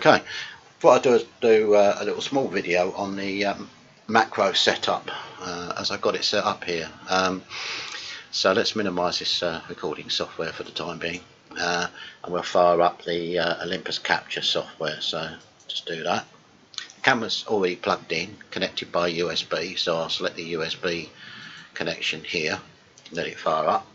Okay, what I'll do is do a little small video on the macro setup as I've got it set up here. So let's minimise this recording software for the time being, and we'll fire up the Olympus Capture software. So just do that. The camera's already plugged in, connected by USB, so I'll select the USB connection here, let it fire up.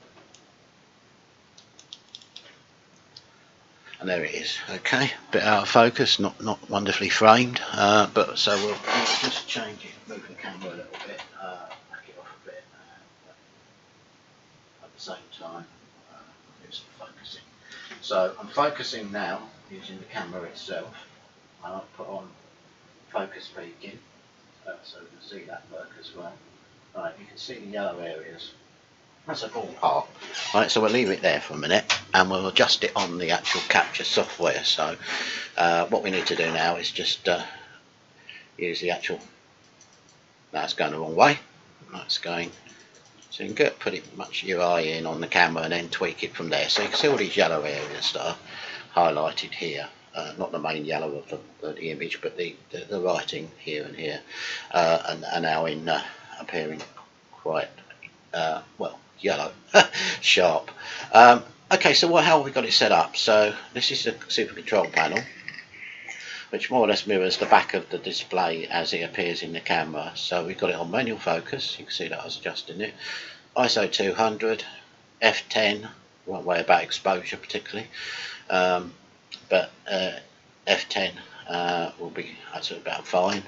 And there it is. Okay, bit out of focus, not wonderfully framed, but so we'll just change it, move the camera a little bit, back it off a bit, at the same time do some focusing. So I'm focusing now using the camera itself. I'll put on focus peaking so we can see that work as well. Right, you can see the yellow areas. That's a ballpark. Right, so we'll leave it there for a minute and we'll adjust it on the actual capture software. So what we need to do now is just use the actual, that's going the wrong way, that's going, so you can get pretty much your eye in on the camera and then tweak it from there. So you can see all these yellow areas that are highlighted here, not the main yellow of the image, but the writing here and here, are now in appearing quite well, yellow, sharp. Okay, so how have we got it set up? So this is the super control panel, which more or less mirrors the back of the display as it appears in the camera. So we've got it on manual focus, you can see that I was adjusting it, ISO 200, f10, won't worry about exposure particularly, but f10 will be absolutely about fine.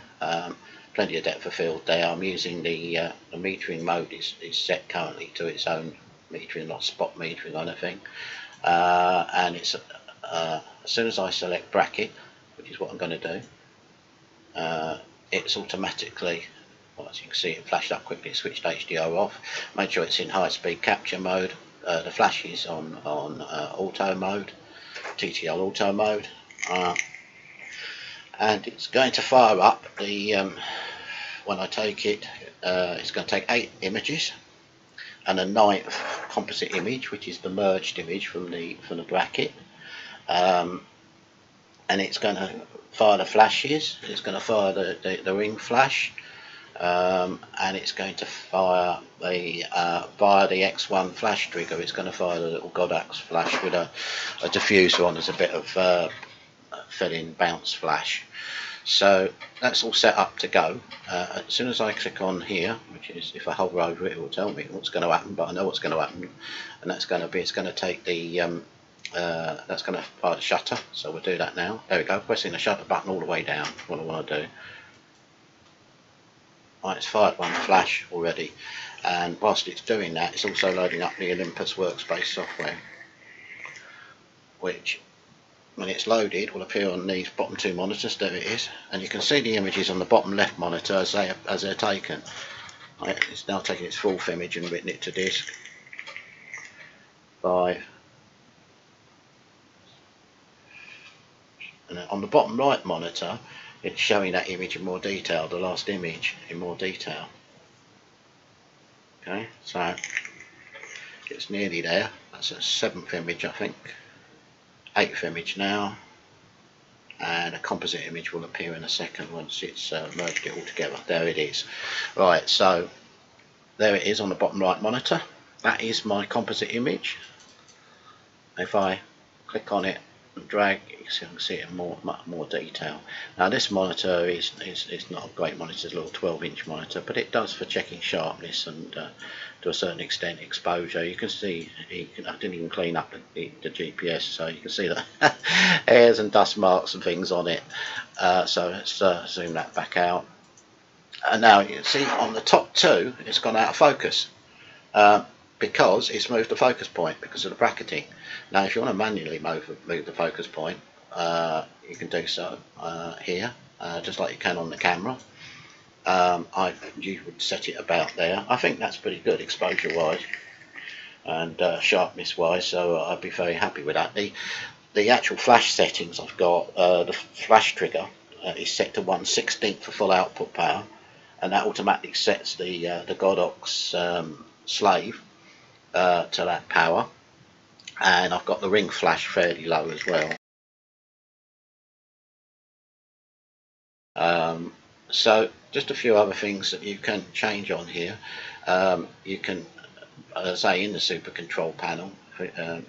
Plenty of depth of field there. I'm using the metering mode is set currently to its own metering, not spot metering or anything. And it's as soon as I select bracket, which is what I'm going to do, it's automatically, well, as you can see, it flashed up quickly. It switched HDR off. Make sure it's in high-speed capture mode. The flash is on auto mode, TTL auto mode. And it's going to fire up the when I take it, it's going to take 8 images and a 9th composite image, which is the merged image from the bracket, and it's going to fire the flashes, it's going to fire the ring flash, and it's going to fire the via the X1 flash trigger. It's going to fire the little Godox flash with a diffuser on as a bit of fill-in bounce flash. So that's all set up to go. As soon as I click on here, which is, if I hover over it, it will tell me what's going to happen, but I know what's going to happen, and that's going to be, it's going to take the that's going to fire the shutter. So we'll do that now. There we go, pressing the shutter button all the way down, what I want to do. Right, it's fired one flash already, and whilst it's doing that, it's also loading up the Olympus Workspace software, which when it's loaded will appear on these bottom 2 monitors. There it is, and you can see the images on the bottom left monitor as they're taken. Right, it's now taking its 4th image and written it to disk. 5, and on the bottom right monitor it's showing that image in more detail, the last image in more detail. Okay, so it's nearly there. That's a 7th image, I think. 8th image now, and a composite image will appear in a second once it's merged it all together. There it is. Right, so there it is on the bottom right monitor. That is my composite image. If I click on it and drag, you can see it in much more detail. Now this monitor is not a great monitor, it's a little 12-inch monitor, but it does for checking sharpness and to a certain extent exposure. You can see, I didn't even clean up the GPS, so you can see the hairs and dust marks and things on it. So let's zoom that back out. And now you can see on the top 2 it's gone out of focus. Because it's moved the focus point because of the bracketing. Now if you want to manually move the focus point, you can do so here, just like you can on the camera. You would set it about there. I think that's pretty good exposure wise and sharpness wise, so I'd be very happy with that. The actual flash settings I've got, the flash trigger is set to 1/16 for full output power, and that automatically sets the Godox slave to that power, and I've got the ring flash fairly low as well. So just a few other things that you can change on here. You can, as I say, in the super control panel,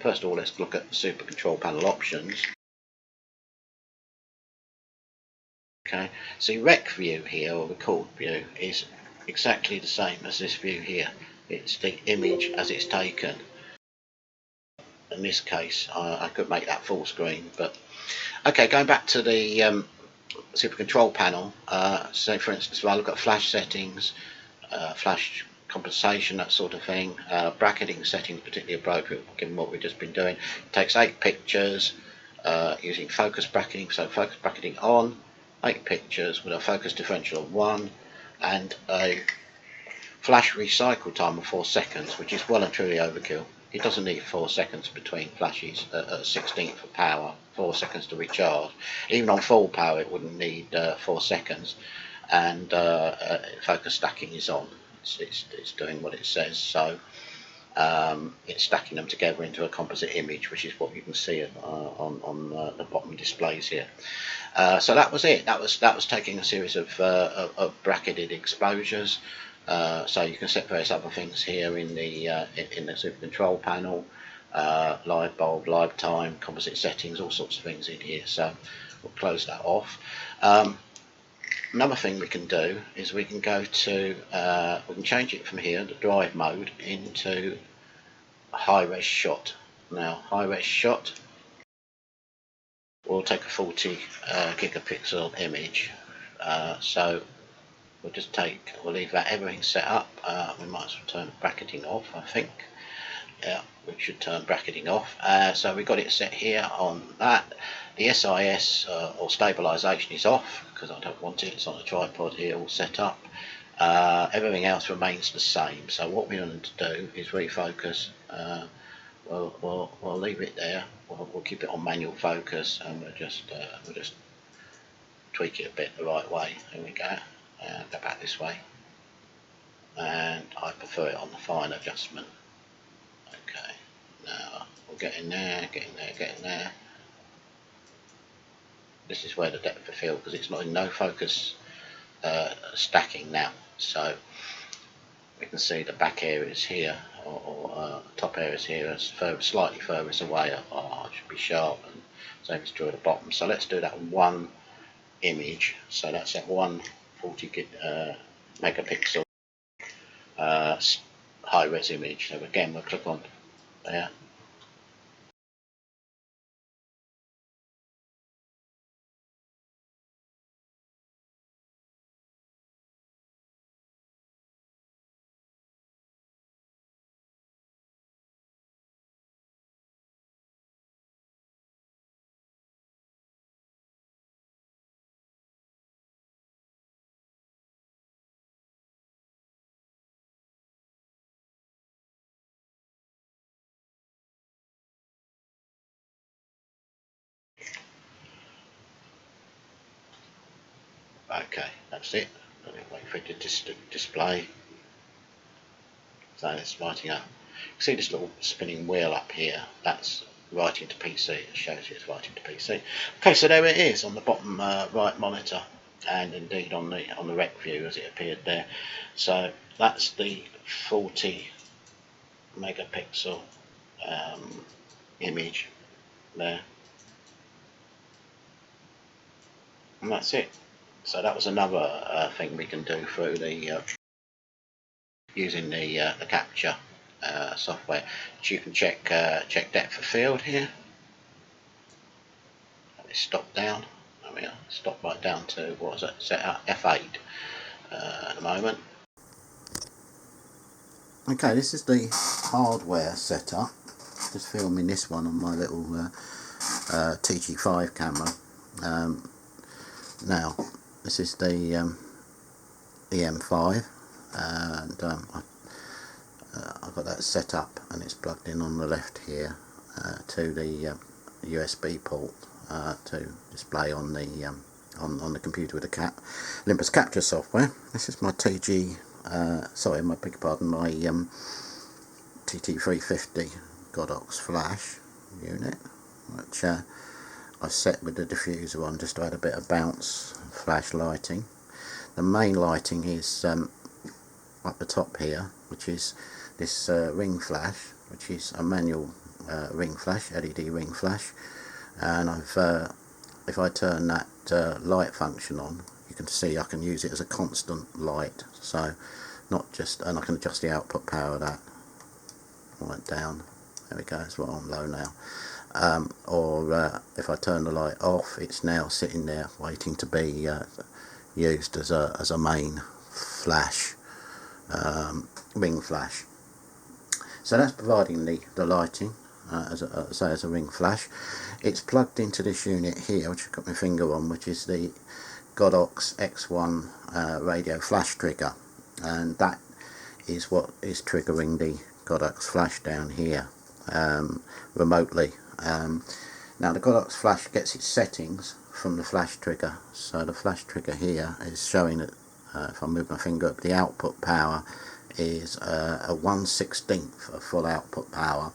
first of all let's look at the super control panel options. Okay, so rec view here, or record view, is exactly the same as this view here. It's the image as it's taken. In this case I could make that full screen, but okay, going back to the super control panel, so for instance if I look at flash settings, flash compensation, that sort of thing, bracketing settings particularly appropriate given what we've just been doing. It takes 8 pictures using focus bracketing, so focus bracketing on, 8 pictures with a focus differential of 1 and a flash recycle time of 4 seconds, which is well and truly overkill. It doesn't need 4 seconds between flashes at 16th of power, 4 seconds to recharge. Even on full power it wouldn't need 4 seconds, and focus stacking is on. It's doing what it says, so it's stacking them together into a composite image, which is what you can see on the bottom displays here. So that was it. That was taking a series of bracketed exposures. So you can set various other things here in the super control panel, live bulb, live time, composite settings, all sorts of things in here. So we'll close that off. Another thing we can do is we can go to, we can change it from here, the drive mode, into high res shot. Now high res shot will take a 40 gigapixel image. So we'll leave that everything set up. We might as well turn bracketing off, I think. Yeah, we should turn bracketing off. So we've got it set here on that. The SIS or stabilization is off because I don't want it. It's on a tripod here, all set up. Everything else remains the same. So what we're going to do is refocus. We'll leave it there. We'll keep it on manual focus, and we'll just tweak it a bit the right way. There we go. Go back this way, and I prefer it on the fine adjustment. Okay, now we'll get in there, get in there. This is where the depth of field, because it's not in no focus stacking now, so we can see the back areas here, or top areas here, as slightly further away. It should be sharp, and same as to the bottom. So let's do that one image. So that's at 140 megapixel high res image. So again, we'll click on there. Okay, that's it. Wait for it to display. So it's writing up. You can see this little spinning wheel up here. That's writing to PC. It shows you it's writing to PC. Okay, so there it is on the bottom right monitor, and indeed on the rec view as it appeared there. So that's the 40 megapixel image there, and that's it. So that was another thing we can do through the using the capture software. So you can check depth of field here. Let me stop down. There we are. Stop right down to, what was it? Set at F8 at the moment. Okay, this is the hardware setup. Just filming this one on my little TG5 camera. Now, this is the EM5, and I've got that set up, and it's plugged in on the left here to the USB port to display on the computer with the Olympus Capture software. This is my my beg pardon, my TT-350 Godox flash unit, which I set with the diffuser on just to add a bit of bounce flash lighting. the main lighting is up the top here, which is this ring flash, which is a manual ring flash, LED ring flash, and if I turn that light function on, you can see I can use it as a constant light, so not just, and I can adjust the output power of that right down. There we go, it's right on low now. Or if I turn the light off, it's now sitting there waiting to be used as a main flash, ring flash. So that's providing the lighting as a ring flash. It's plugged into this unit here, which I've got my finger on, which is the Godox X1 radio flash trigger, and that is what is triggering the Godox flash down here remotely. Now the Godox flash gets its settings from the flash trigger, so the flash trigger here is showing that if I move my finger up, the output power is a 1/16 of full output power.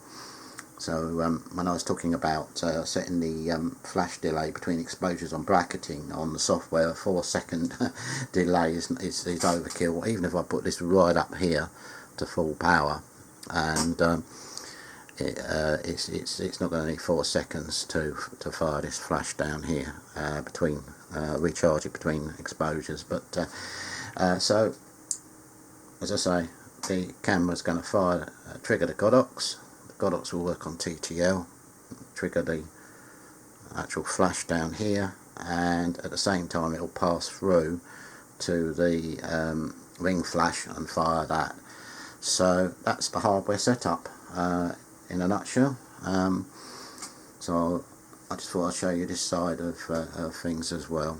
So when I was talking about setting the flash delay between exposures on bracketing on the software, a 4-second delay is overkill, even if I put this right up here to full power, and it's not going to need 4 seconds to fire this flash down here between recharge it between exposures. But so as I say, the camera is going to trigger the Godox. The Godox will work on TTL, trigger the actual flash down here, and at the same time it will pass through to the ring flash and fire that. So that's the hardware setup in a nutshell. So I just thought I'd show you this side of things as well.